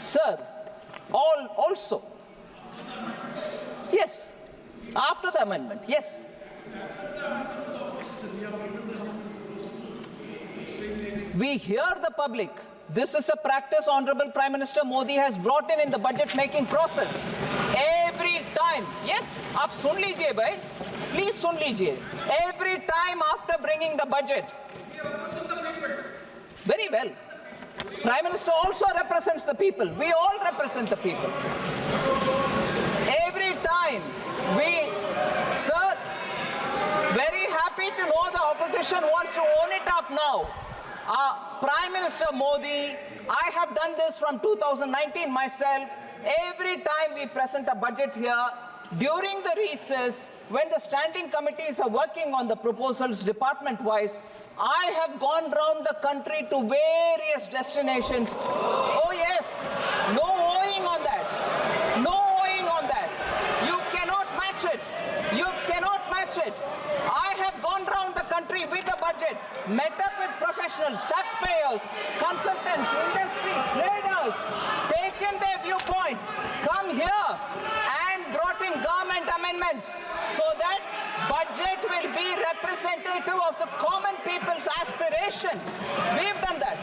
Sir, also, yes, after the amendment, yes. We hear the public. This is a practice Honorable Prime Minister Modi has brought in the budget making process. Every time, yes, आप सुन लीजिए भाई, please सुन लीजिए. Every time after bringing the budget. Very well. Prime Minister also represents the people. We all represent the people. Every time sir, very happy to know the opposition wants to own it up now. Prime Minister Modi, I have done this from 2019 myself. Every time we present a budget here, during the recess, when the standing committees are working on the proposals department-wise, I have gone round the country to various destinations. Oh yes, no owing on that. No owing on that. You cannot match it. You cannot match it. I have gone round the country with the budget, met up with professionals, taxpayers, consultants, industry, traders, taken their viewpoint, come here and brought in government amendments so that budget will be representative of the common people's aspirations. We've done that.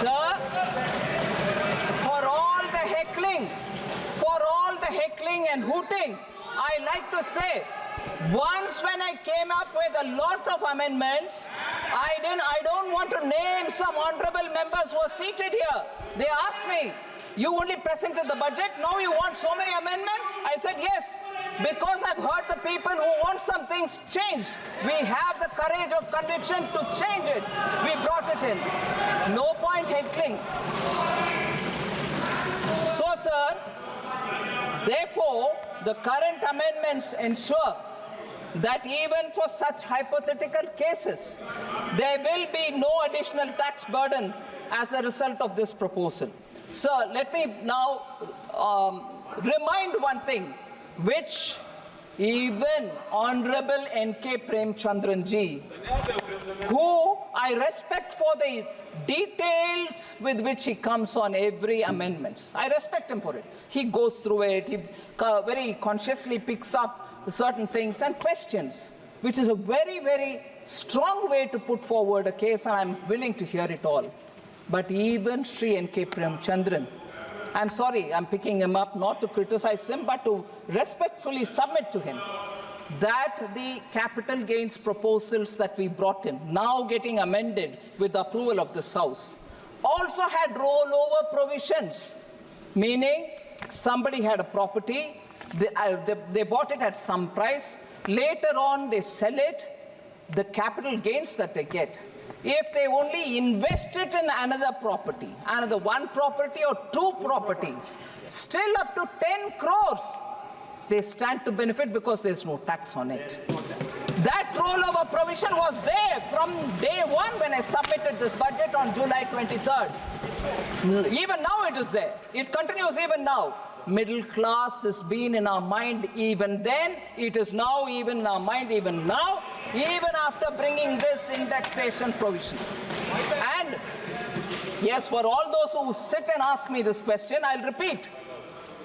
Sir, for all the heckling and hooting, I like to say, once when I came up with a lot of amendments, I don't want to name some honorable members who are seated here. They asked me, you only presented the budget, now you want so many amendments? I said yes, because I've heard the people who want some things changed. We have the courage of conviction to change it. We brought it in. No point heckling. So, sir, therefore, the current amendments ensure that even for such hypothetical cases, there will be no additional tax burden as a result of this proposal. Sir, let me now remind one thing, which even Honorable N.K. Premchandran ji, who I respect for the details with which he comes on every amendment. I respect him for it. He goes through it, he very consciously picks up certain things and questions, which is a very, very strong way to put forward a case, and I'm willing to hear it all. But even Sri N.K. Premchandran, I'm sorry, I'm picking him up not to criticize him, but to respectfully submit to him that the capital gains proposals that we brought in, now getting amended with the approval of this House, also had rollover provisions, meaning somebody had a property, they bought it at some price, later on they sell it, the capital gains that they get, if they only invest it in another property, another one property or two properties, still up to 10 crores, they stand to benefit because there's no tax on it. That rollover provision was there from day one when I submitted this budget on July 23rd. Even now it is there. It continues even now. Middle class has been in our mind even then. It is now even in our mind even now, even after bringing this indexation provision. And yes, for all those who sit and ask me this question, I'll repeat.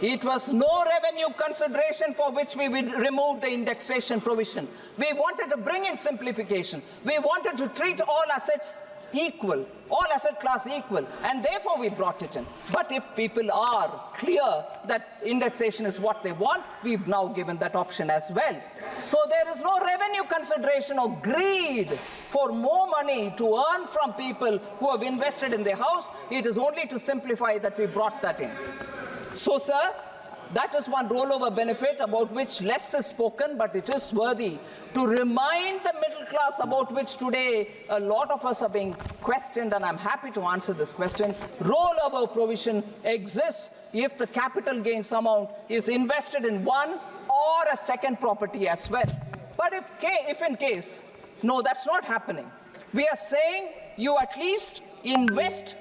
It was no revenue consideration for which we removed the indexation provision. We wanted to bring in simplification. We wanted to treat all assets equal, all asset class equal, and therefore we brought it in. But if people are clear that indexation is what they want, we've now given that option as well. So there is no revenue consideration or greed for more money to earn from people who have invested in their house. It is only to simplify that we brought that in. So, sir, that is one rollover benefit about which less is spoken, but it is worthy to remind the middle class about which today a lot of us are being questioned, and I'm happy to answer this question. Rollover provision exists if the capital gains amount is invested in one or a second property as well. But if in case, no, that's not happening. We are saying you at least invest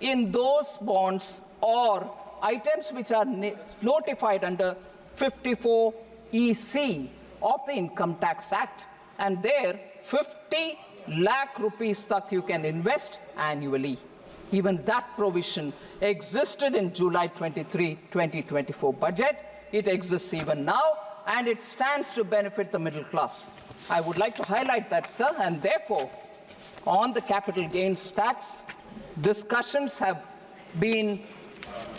in those bonds or items which are notified under 54 EC of the Income Tax Act, and there 50 lakh rupees tak you can invest annually. Even that provision existed in July 23, 2024 budget. It exists even now, and it stands to benefit the middle class. I would like to highlight that, sir, and therefore, on the capital gains tax, discussions have been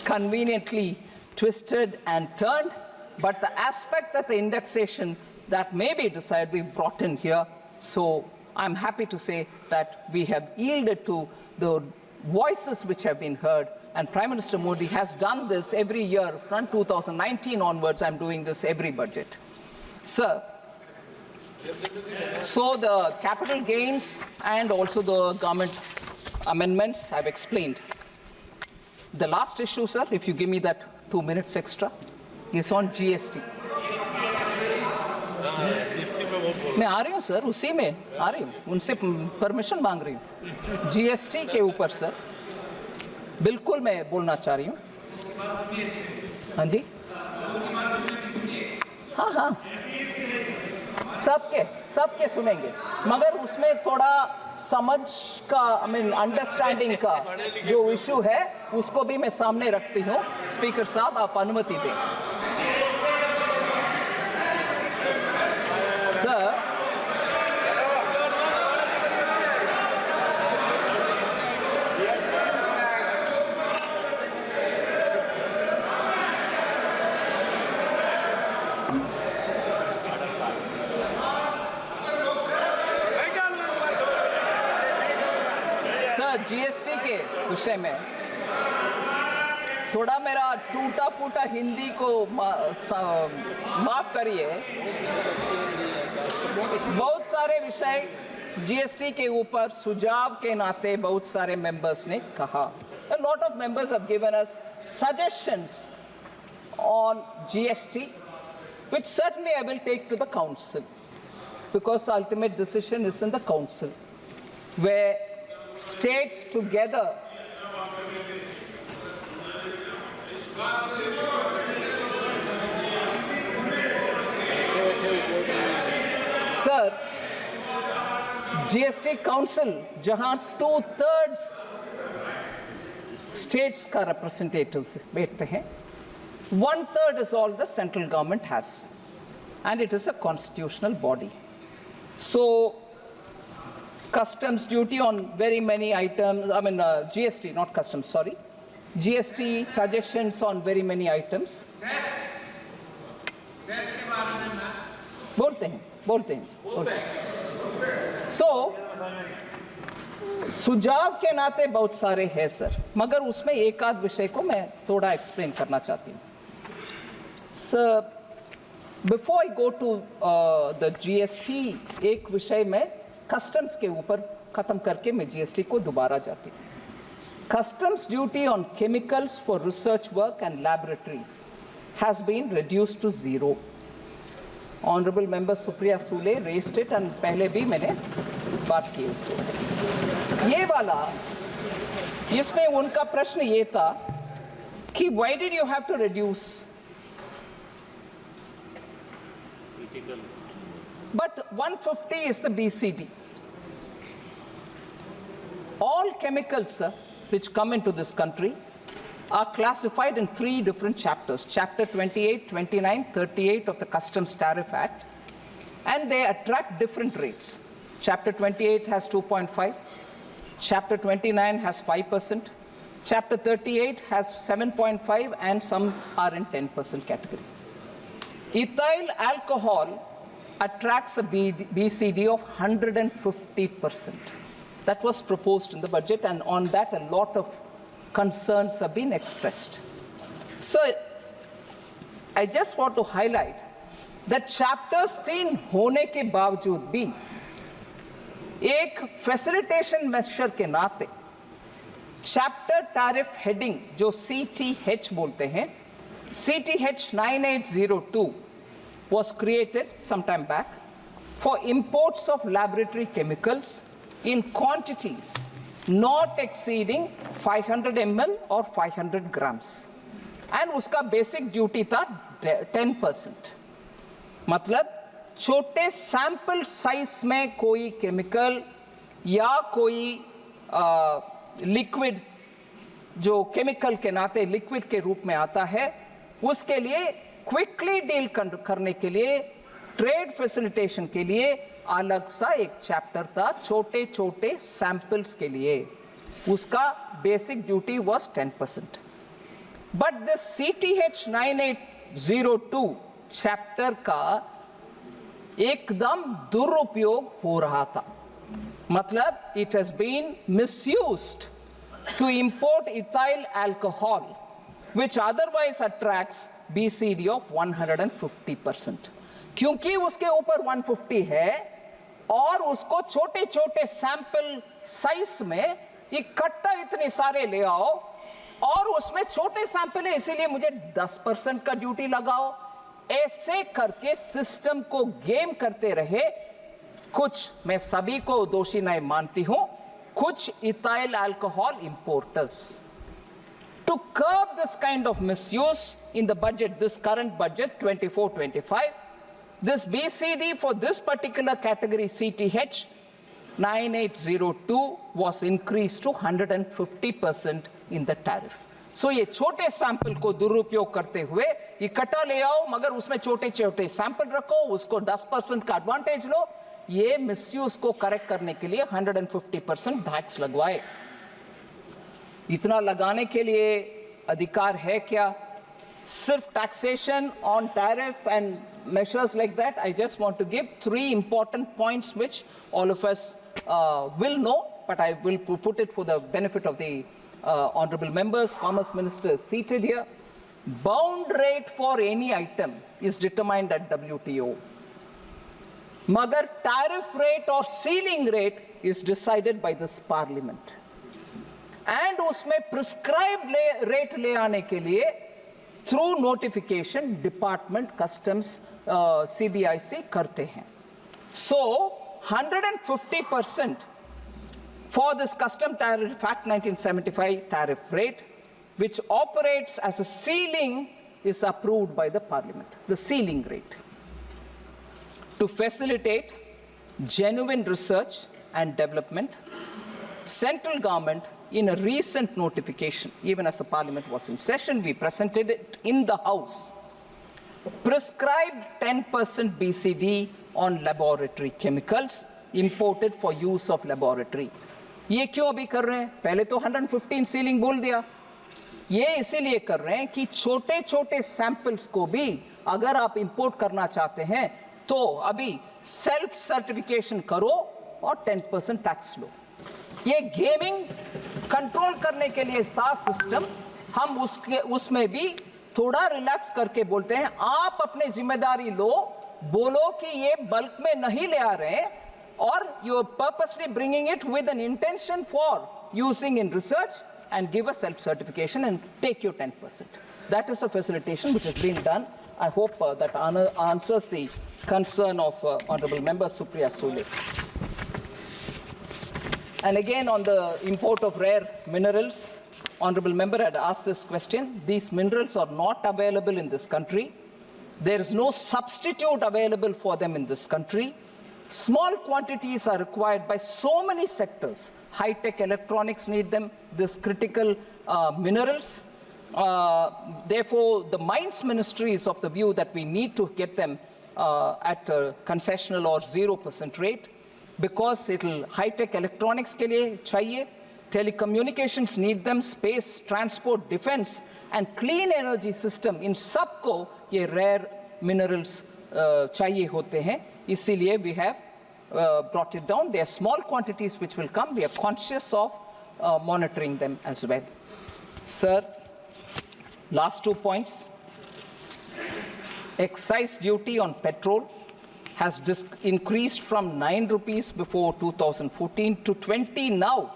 conveniently twisted and turned, but the aspect that the indexation that may be decided, we brought in here. So I'm happy to say that we have yielded to the voices which have been heard, and Prime Minister Modi has done this every year from 2019 onwards. I'm doing this every budget. Sir, so the capital gains and also the government amendments I've explained. The last issue, sir, if you give me that 2 minutes extra, is on GST. मैं आ रही हूँ sir, उसी में आ रही हूँ, उनसे permission मांग रही हूँ। जीएसटी के ऊपर सर बिल्कुल मैं बोलना चाह रही हूँ। हाँ जी, हाँ हाँ, सबके सुनेंगे, मगर उसमें थोड़ा समझ का, आई मीन अंडरस्टैंडिंग का जो इशू है उसको भी मैं सामने रखती हूँ। स्पीकर साहब, आप अनुमति दें। सर, जीएसटी के विषय में थोड़ा मेरा टूटा फूटा हिंदी को माफ करिए। बहुत सारे विषय जीएसटी के ऊपर सुझाव के नाते बहुत सारे मेंबर्स ने कहा। A lot of members have given us suggestions on GST, which certainly I will take to the council, because the ultimate decision is in the council, where states together Sir, GST Council, जहां 2/3 states का representatives बैठते हैं, 1/3 is all the central government has, and it is a constitutional body. So, customs duty on very many items, I mean GST, not customs, sorry. GST suggestions on very many items. बोलते हैं। So, सुझाव के नाते बहुत सारे हैं sir, मगर उसमें एक आध विषय को मैं थोड़ा एक्सप्लेन करना चाहती हूँ। Sir, before I go to the GST, एक विषय में कस्टम्स के ऊपर खत्म करके मैं जीएसटी को दोबारा जाती हूँ। Customs duty on chemicals for research work and laboratories has been reduced to 0. Honorable Member Supriya Sule raised it, and पहले भी मैंने बात की उसको। ये वाला, इसमें उनका प्रश्न ये था कि why did you have to reduce? But 150 is the BCD. All chemicals which come into this country are classified in 3 different chapters, Chapter 28, 29, 38 of the Customs Tariff Act, and they attract different rates. Chapter 28 has 2.5, Chapter 29 has 5%, Chapter 38 has 7.5, and some are in 10% category. Ethyl alcohol attracts a BCD of 150%. That was proposed in the budget, and on that a lot of concerns have been expressed. So, I just want to highlight that chapters 3 होने के बावजूद भी एक facilitation measure के नाते chapter tariff heading जो CTH बोलते हैं, CTH 9802 was created some time back for imports of laboratory chemicals in quantities not exceeding 500 ml or 500 grams. And उसका basic duty था 10%. मतलब छोटे sample size में कोई chemical या कोई liquid जो केमिकल के नाते लिक्विड के रूप में आता है, उसके लिए क्विकली डील करने के लिए, ट्रेड फैसिलिटेशन के लिए अलग सा एक चैप्टर था छोटे छोटे सैंपल्स के लिए। उसका basic duty was 10%। But this CTH 9802 chapter का एकदम दुरुपयोग हो रहा था। मतलब it has been misused to import ethyl alcohol which otherwise attracts BCD of 150%। क्योंकि उसके ऊपर 150 है और उसको छोटे छोटे सैंपल साइज में इकट्ठा इतने सारे ले आओ और उसमें छोटे सैंपल है इसीलिए मुझे 10% का ड्यूटी लगाओ, ऐसे करके सिस्टम को गेम करते रहे कुछ, मैं सभी को दोषी नहीं मानती हूं, कुछ ethyl alcohol importers. To curb this kind of misuse in the budget, this current budget 24-25, this BCD for this particular category CTH 9802 was increased to 150% in the tariff. So ये छोटे सैंपल को दुरुपयोग करते हुए इकट्ठा ले आओ मगर उसमें छोटे छोटे सैंपल रखो, उसको 10% का एडवांटेज लो, ये मिसयूज को करेक्ट करने के लिए 150% टैक्स लगवाए। इतना लगाने के लिए अधिकार है क्या? सिर्फ taxation on tariff and measures like that? I just want to give 3 important points which all of us will know, but I will put it for the benefit of the honorable members, commerce minister seated here. Bound rate for any item is determined at WTO. Magar tariff rate or ceiling rate is decided by this parliament. And उसमें prescribed rate ले आने के लिए through notification department customs CBIC करते हैं. So 150% for this custom tariff Act 1975 tariff rate, which operates as a ceiling, is approved by the parliament, the ceiling rate, to facilitate genuine research and development. Central government, in a recent notification, even as the parliament was in session, we presented it in the house, prescribed 10% BCD on laboratory chemicals imported for use of laboratory. ये क्यों अभी कर रहे हैं? पहले तो 115 ceiling बोल दिया। ये इसीलिए कर रहे हैं कि छोटे छोटे सैंपल्स को भी अगर आप इंपोर्ट करना चाहते हैं तो अभी सेल्फ सर्टिफिकेशन करो और 10% टैक्स लो। ये गेमिंग कंट्रोल करने के लिए था सिस्टम। हम उसमें भी थोड़ा रिलैक्स करके बोलते हैं आप अपने जिम्मेदारी लो, बोलो कि ये बल्क में नहीं ले आ रहे हैं और you are purposely bringing it with an intention for using in research, and give a self-certification and take your 10%. That is a facilitation which has been done. I hope that answers the concern of Honorable Member Supriya Sule. And again on the import of rare minerals, Honorable Member had asked this question. These minerals are not available in this country. There is no substitute available for them in this country. Small quantities are required by so many sectors. High-tech electronics need them, this critical minerals. Therefore, the Mines Ministry is of the view that we need to get them at a concessional or 0% rate, because it'll high-tech electronics ke liye chahiye, telecommunications need them, space, transport, defense, and clean energy system. In सबको ये rare minerals चाहिए होते हैं. इसीलिए we have brought it down. There are small quantities which will come. We are conscious of monitoring them as well. Sir, last 2 points. Excise duty on petrol has increased from 9 rupees before 2014 to 20 now.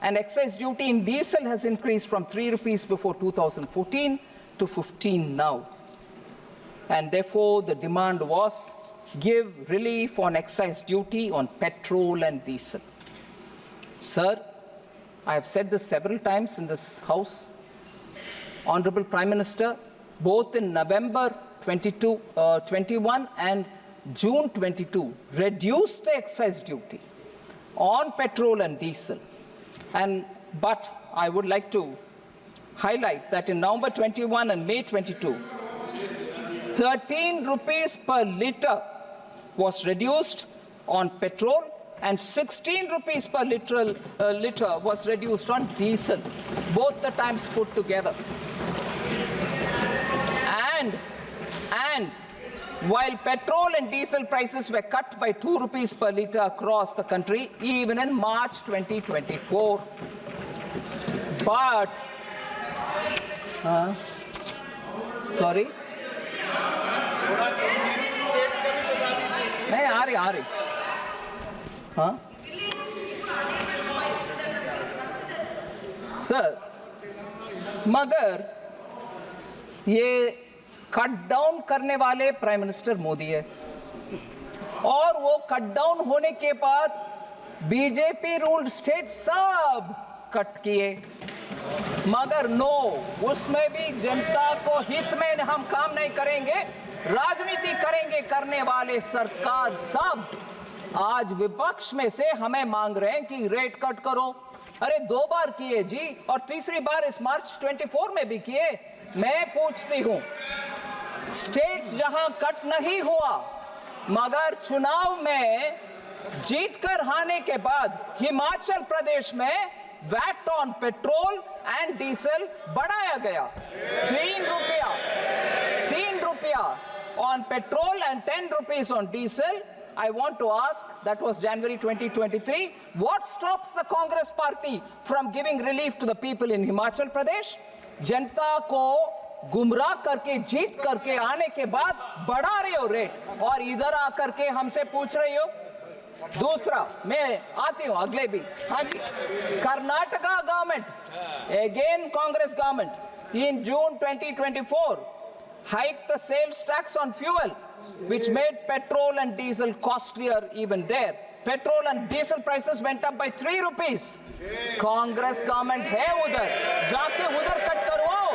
And excise duty in diesel has increased from 3 rupees before 2014 to 15 now. And therefore, the demand was give relief on excise duty on petrol and diesel. Sir, I have said this several times in this House. Honorable Prime Minister, both in November 21 and June 22, reduced the excise duty on petrol and diesel. But I would like to highlight that in November 21 and May 22, 13 rupees per litre was reduced on petrol and 16 rupees per litre was reduced on diesel, both the times put together. And while petrol and diesel prices were cut by 2 rupees per litre across the country, even in March 2024. But, sorry? नहीं आ रही हाँ sir, मगर ये cut down करने वाले prime minister Modi है और वो कट डाउन होने के बाद बीजेपी रूल्ड स्टेट सब कट किए, मगर नो, उसमें भी जनता को हित में हम काम नहीं करेंगे, राजनीति करेंगे करने वाले सरकार सब आज विपक्ष में से हमें मांग रहे हैं कि रेट कट करो। अरे 2 बार किए जी और तीसरी बार इस मार्च 24 में भी किए। मैं पूछती हूं, स्टेट्स जहां कट नहीं हुआ मगर चुनाव में जीतकर आने के बाद हिमाचल प्रदेश में VAT on petrol and diesel बढ़ाया गया, 3 रुपया on petrol and 10 rupees on diesel. I want to ask, that was January 2023, what stops the Congress party from giving relief to the people in Himachal Pradesh? जनता को गुमराह करके जीत करके आने के बाद बढ़ा रहे हो रेट और इधर आकर के हमसे पूछ रही हो। दूसरा, मैं आती हूं अगले भी, हाँ जी, Karnataka government, again Congress government, in June 2024 hiked the sales tax on fuel, which made petrol and diesel costlier even there. Petrol and diesel prices went up by 3 rupees. Congress government है उधर, जाके उधर कट करवाओ।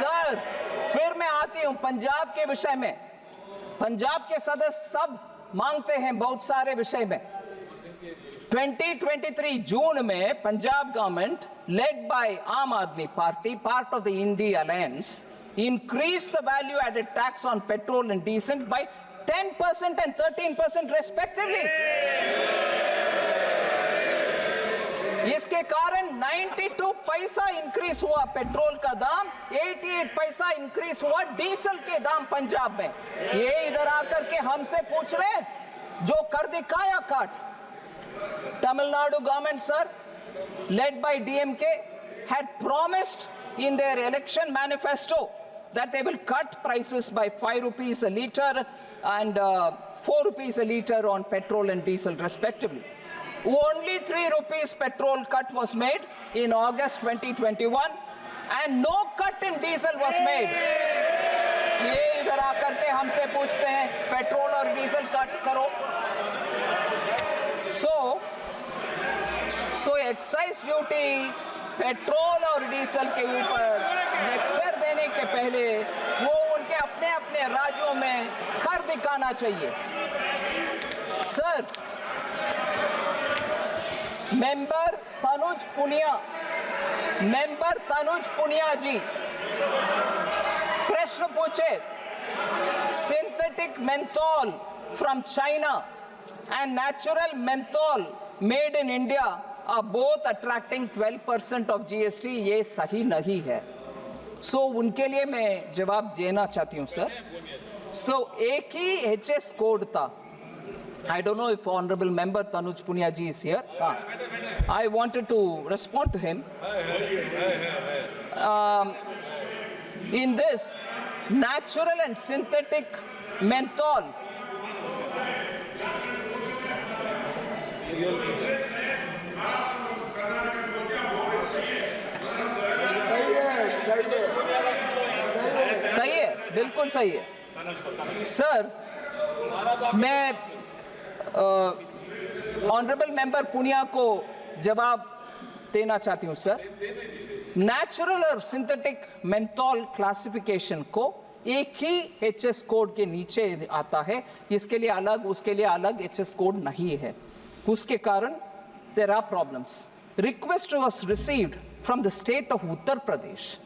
सर, फिर मैं आती हूं पंजाब के विषय में। पंजाब के सदस्य सब मांगते हैं बहुत सारे विषय में। 2023 जून में Punjab government led by Aam Aadmi Party, part of the India Alliance, increased the value added tax on petrol and diesel by 10% and 13% respectively. इसके कारण 92 पैसा इंक्रीज हुआ पेट्रोल का दाम, 88 पैसा इंक्रीज हुआ डीजल के दाम पंजाब में। ये इधर आकर के हमसे पूछ रहे हैं जो कर दिखाया काट। Tamil Nadu government, sir, led by DMK, had promised in their election manifesto that they will cut prices by 5 rupees a litre and 4 rupees a litre on petrol and diesel respectively. Only 3 rupees petrol cut was made in August 2021 and no cut in diesel was made. ये इधर आकर के हमसे पूछते हैं petrol और diesel cut करो। So excise duty petrol और डीजल के ऊपर लेक्चर देने के पहले वो उनके अपने अपने राज्यों में कर दिखाना चाहिए। सर, मेंबर तनुज पुनिया जी प्रश्न पूछे, synthetic menthol from China and natural menthol made in India are both attracting 12% of GST. ये सही नहीं है। So उनके लिए मैं जवाब देना चाहती हूँ सर। So एक ही HS कोड था। I don't know if Honorable Member Tanuj Punia ji is here. I wanted to respond to him. In this, natural and synthetic menthol सही है, बिल्कुल सही है सर। मैं ऑनरेबल मेंबर पुनिया को जवाब देना चाहती हूं सर। नेचुरल और सिंथेटिक मेंथोल क्लासिफिकेशन को एक ही एचएस कोड के नीचे आता है, इसके लिए अलग उसके लिए अलग एचएस कोड नहीं है, उसके कारण there are problems. request was received from the state of Uttar Pradesh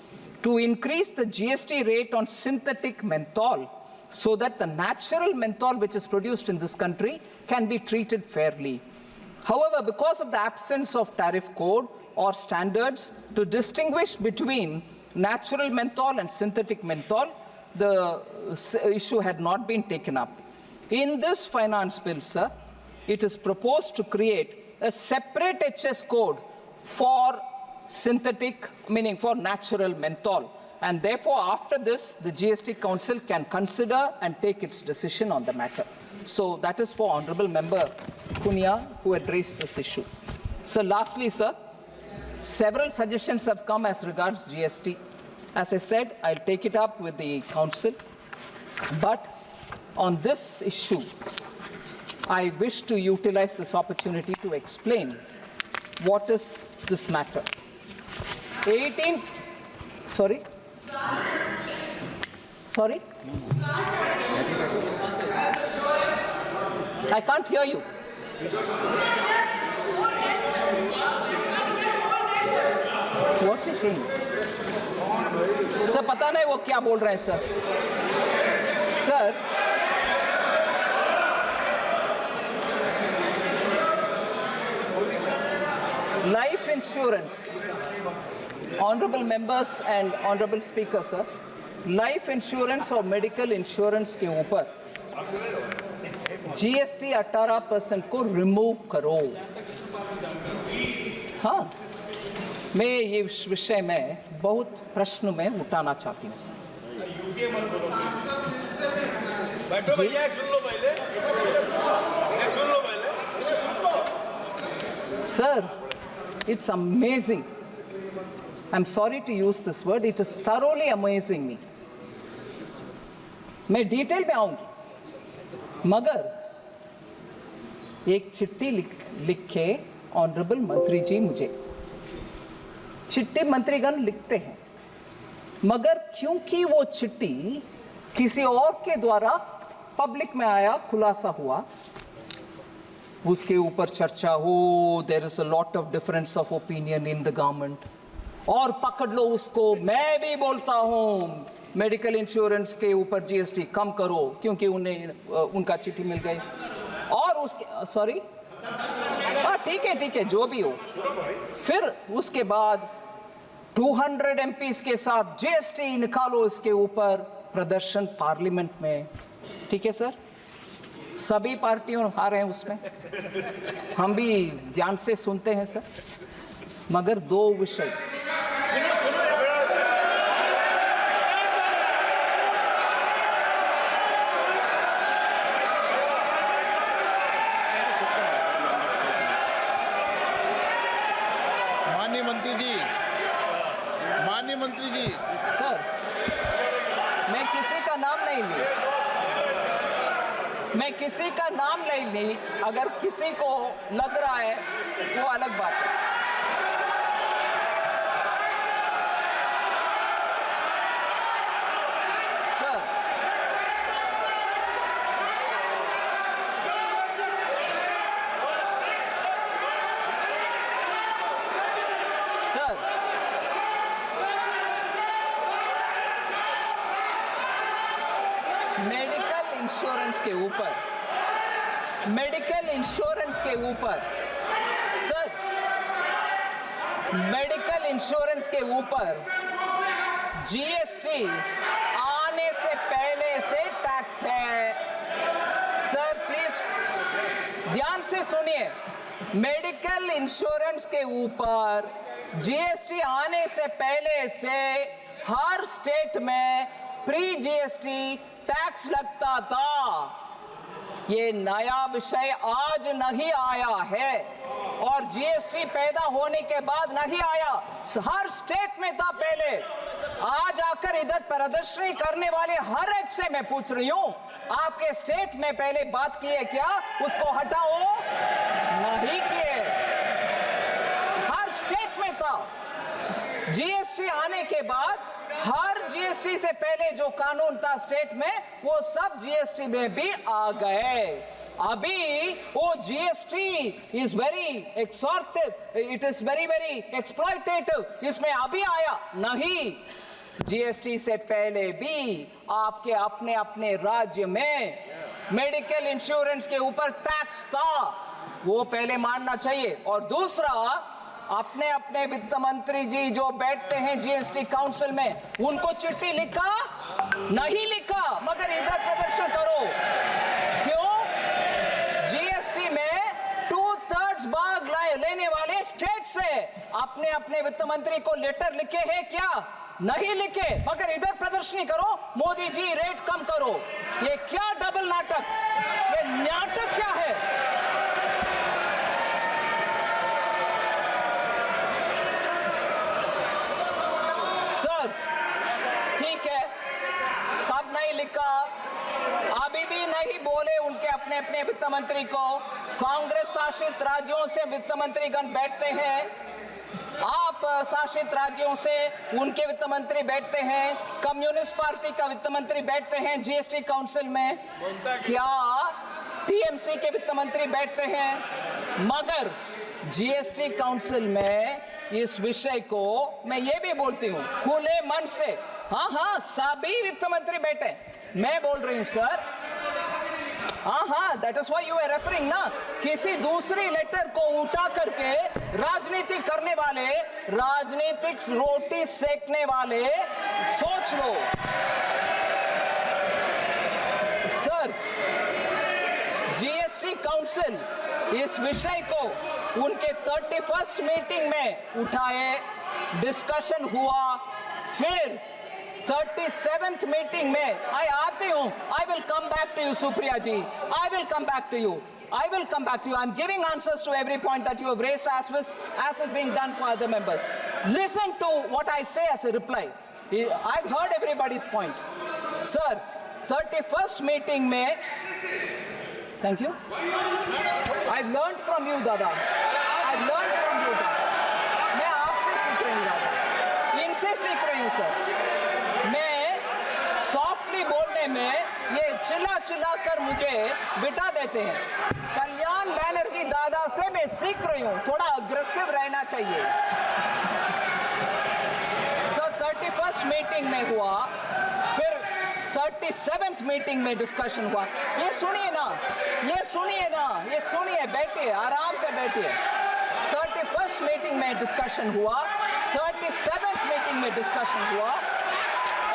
to increase the GST rate on synthetic menthol so that the natural menthol which is produced in this country can be treated fairly. However, because of the absence of tariff code or standards to distinguish between natural menthol and synthetic menthol, the issue had not been taken up. In this finance bill, sir, it is proposed to create a separate HS code for synthetic, meaning for natural menthol. And therefore, after this, the GST Council can consider and take its decision on the matter. So that is for Honorable Member Punia, who had raised this issue. So lastly, sir, several suggestions have come as regards GST. As I said, I'll take it up with the Council. But on this issue, I wish to utilize this opportunity to explain what is this matter. Sorry? I can't hear you. What's he saying? Sir, पता नहीं वो क्या बोल रहे हैं sir. Sir, life insurance, honorable members and honorable speaker, sir, life insurance और medical insurance के ऊपर GST 18% को रिमूव करो. हाँ, मैं ये विषय में बहुत प्रश्न में उठाना चाहती हूँ सर. बैठो भैया, सुन लो पहले. Sir, it's amazing. I'm sorry to use this word. It is thoroughly amazing me. मैं डिटेल में आऊंगी, मगर एक चिट्ठी लिखे ऑनरेबल मंत्री जी मुझे. चिट्ठी मंत्रीगण लिखते हैं, मगर क्योंकि वो चिट्ठी किसी और के द्वारा पब्लिक में आया, खुलासा हुआ, उसके ऊपर चर्चा हो, there is a lot of difference of opinion in the government, और पकड़ लो उसको. मैं भी बोलता हूं मेडिकल इंश्योरेंस के ऊपर जीएसटी कम करो, क्योंकि उनका चिट्ठी मिल गई. और उसके सॉरी, हाँ ठीक है, जो भी हो. फिर उसके बाद 200 MPs के साथ जीएसटी निकालो इसके ऊपर, प्रदर्शन पार्लियामेंट में. ठीक है सर, सभी पार्टियों हारे हैं उसमें, हम भी ध्यान से सुनते हैं सर. मगर दो विषय, माननीय मंत्री जी सर, मैं किसी का नाम नहीं ली. अगर किसी को लग रहा है वो अलग बात है. सर, मेडिकल इंश्योरेंस के ऊपर जीएसटी आने से पहले से टैक्स है. सर प्लीज ध्यान से सुनिए, मेडिकल इंश्योरेंस के ऊपर जीएसटी आने से पहले से हर स्टेट में प्री जीएसटी टैक्स लगता था. ये नया विषय आज नहीं आया है और जीएसटी पैदा होने के बाद नहीं आया, हर स्टेट में था पहले. आज आकर इधर प्रदर्शनी करने वाले हर एक से मैं पूछ रही हूं, आपके स्टेट में पहले बात की है क्या? उसको हटाओ, नहीं किए. हर स्टेट में था. जीएसटी आने के बाद हर जीएसटी से पहले जो कानून था स्टेट में, वो सब जीएसटी में भी आ गए. अभी वो GST is very extortive, it is very very exploitative, इसमें अभी आया नहीं। जीएसटी से पहले भी आपके अपने अपने राज्य में मेडिकल इंश्योरेंस के ऊपर टैक्स था, वो पहले मानना चाहिए। और दूसरा, अपने अपने वित्त मंत्री जी जो बैठते हैं जीएसटी काउंसिल में, उनको चिट्ठी लिखा नहीं लिखा, मगर इधर प्रदर्शन करो। क्यों? जीएसटी में 2/3 भाग लेने वाले स्टेट से अपने अपने वित्त मंत्री को लेटर लिखे हैं क्या? नहीं लिखे, मगर इधर प्रदर्शनी करो, मोदी जी रेट कम करो। ये क्या डबल नाटक, ये नाटक क्या है? सर ठीक है, तब नहीं लिखा, अभी भी नहीं बोले उनके अपने अपने वित्त मंत्री को। कांग्रेस शासित राज्यों से वित्त मंत्रीगण बैठते हैं, आप शासित राज्यों से उनके वित्त मंत्री बैठते हैं, कम्युनिस्ट पार्टी का वित्त मंत्री बैठते हैं जीएसटी काउंसिल में, क्या टीएमसी के वित्त मंत्री बैठते हैं? मगर जीएसटी काउंसिल में इस विषय को मैं ये भी बोलती हूँ खुले मन से, हाँ सभी वित्त मंत्री बैठे, मैं बोल रही हूँ सर, हाँ that is why you are referring ना, किसी दूसरी लेटर को उठा करके राजनीति करने वाले, राजनीतिक रोटी सेकने वाले, सोच लो सर। जीएसटी काउंसिल इस विषय को उनके 31st मीटिंग में उठाए, डिस्कशन हुआ, फिर 37th मीटिंग में आती हूं। I will come back to you Supriya ji, I will come back to you, I will come back to you. I'm giving answers to every point that you have raised as is being done for other members. Listen to what I say as a reply. I've heard everybody's point. Sir, 31st meeting mein, thank you. I've learned from you, Dada. I've learned from you, Dada. मैं आपसे सीख रही हूँ दादा, इनसे सीख रही हूँ सर। मैं सॉफ्टली बोलने में ये चिल्ला कर मुझे बिठा देते हैं। कल्याण बैनर्जी दादा से मैं सीख रही हूँ, थोड़ा अग्रेसिव रहना चाहिए। सर 31st मीटिंग में हुआ, फिर 37th मीटिंग में डिस्कशन हुआ। ये सुनिए ना, ये सुनिए ना, ये सुनिए, बैठिए आराम से बैठिए। 31st मीटिंग में डिस्कशन हुआ, 37th मीटिंग में डिस्कशन हुआ,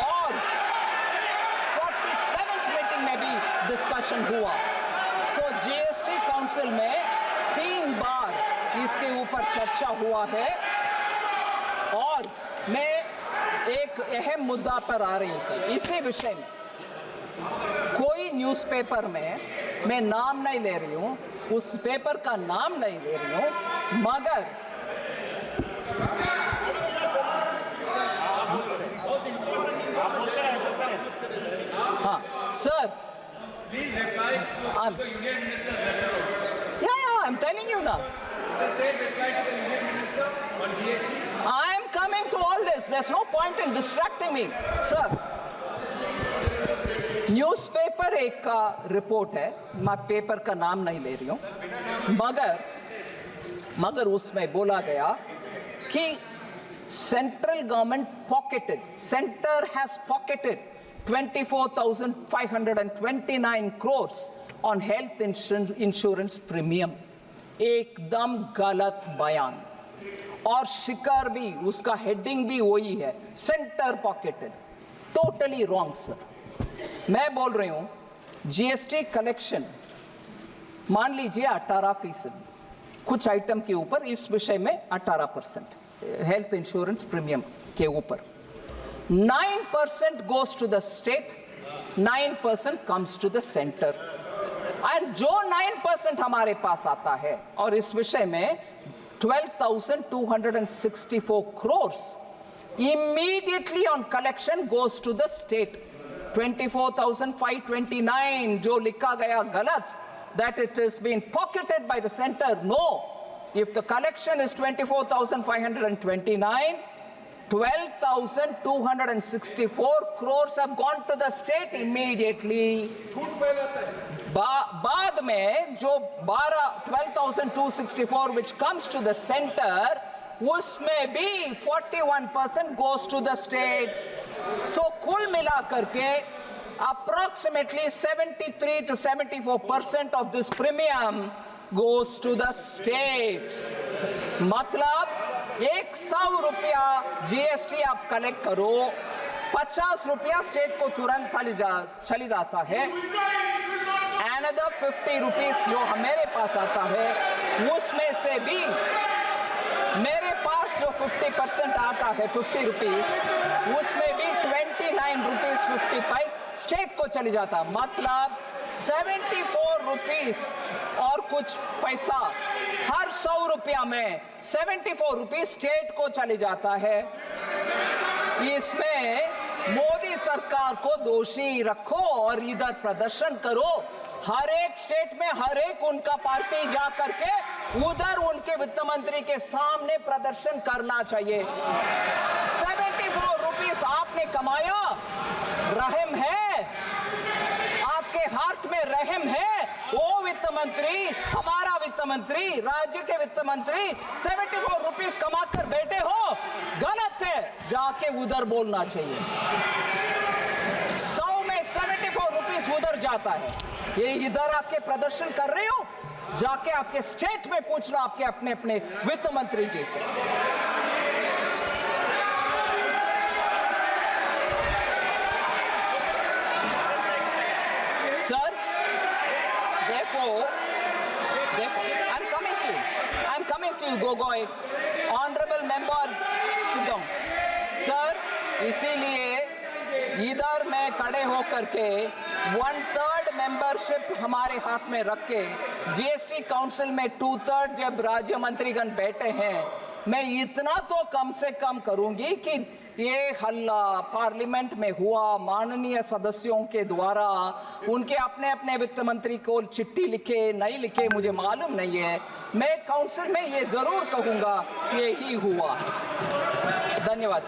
और 47th मीटिंग में भी डिस्कशन हुआ। सो जीएसटी काउंसिल में 3 बार इसके ऊपर चर्चा हुआ है, और मैं एक अहम मुद्दा पर आ रही हूँ सर। इसी विषय में कोई न्यूज़पेपर में मैं नाम नहीं ले रही हूँ, उस पेपर का नाम नहीं ले रही हूँ, मगर हाँ sir, I'm telling you now. I am coming to all this. There's no point in distracting me, sir. Newspaper एक का रिपोर्ट है, मैं पेपर का नाम नहीं ले रही हूँ, मगर उसमें बोला गया कि central government centre has pocketed 24,529 crores on health insurance premium। एकदम गलत बयान, और शिकार भी, उसका हेडिंग भी वही है, centre pocketed, totally wrong sir. मैं बोल रही हूं जीएसटी कलेक्शन मान लीजिए 18%, कुछ आइटम के ऊपर इस विषय में 18% हेल्थ इंश्योरेंस प्रीमियम के ऊपर, 9% goes to the state, 9% comes to the center, and जो 9% हमारे पास आता है, और इस विषय में 12,264 crores immediately on collection goes to the state। 24,529 जो लिखा गया गलत, that it has been pocketed by the center, no, if the collection is 24,529, 12,264 crores have gone to the state immediately। बाद में जो 12,264 which comes to the center, उसमें भी 41% goes to the states. So कुल मिला करके approximately 73 to 74% of this premium goes to the states. मतलब 100 रुपया जीएसटी आप कलेक्ट करो, 50 रुपया स्टेट को तुरंत चली जाता है। Another 50 रुपीस जो हमारे पास आता है, उसमें से भी मेरे पास जो 50% आता है 50 रुपीस, उसमें भी 29 रुपीस 50 पैसे स्टेट को चली जाता। मतलब 74 रुपीस और कुछ पैसा हर 100 रुपया में 74 रुपीस स्टेट को चली जाता है। इसमें मोदी सरकार को दोषी रखो और इधर प्रदर्शन करो। हर एक स्टेट में हर एक उनका पार्टी जा करके उधर उनके वित्त मंत्री के सामने प्रदर्शन करना चाहिए। 74 रुपीस आपने कमाया, रहम है आपके हाथ में, रहम है। वो वित्त मंत्री, हमारा वित्त मंत्री, राज्य के वित्त मंत्री 74 रुपीस कमाकर बैठे हो, गलत है। जाके उधर बोलना चाहिए। 100 में 74 रुपीस उधर जाता है। ये इधर आपके प्रदर्शन कर रहे हो, जाके आपके स्टेट में पूछ लो आपके अपने अपने वित्त मंत्री जी से। Sir, therefore, I'm coming to you, Gogoi, honorable member, sit down. Sir, इसीलिए इधर मैं खड़े होकर के 1/3 मेंबरशिप हमारे हाथ में रख के जीएसटी काउंसिल में 2/3 जब राज्य मंत्रीगण बैठे हैं, मैं इतना तो कम से कम करूंगी कि ये हल्ला पार्लियामेंट में हुआ, माननीय सदस्यों के द्वारा उनके अपने अपने वित्त मंत्री को चिट्ठी लिखे नहीं लिखे मुझे मालूम नहीं है, मैं काउंसिल में ये जरूर कहूंगा यही हुआ। धन्यवाद।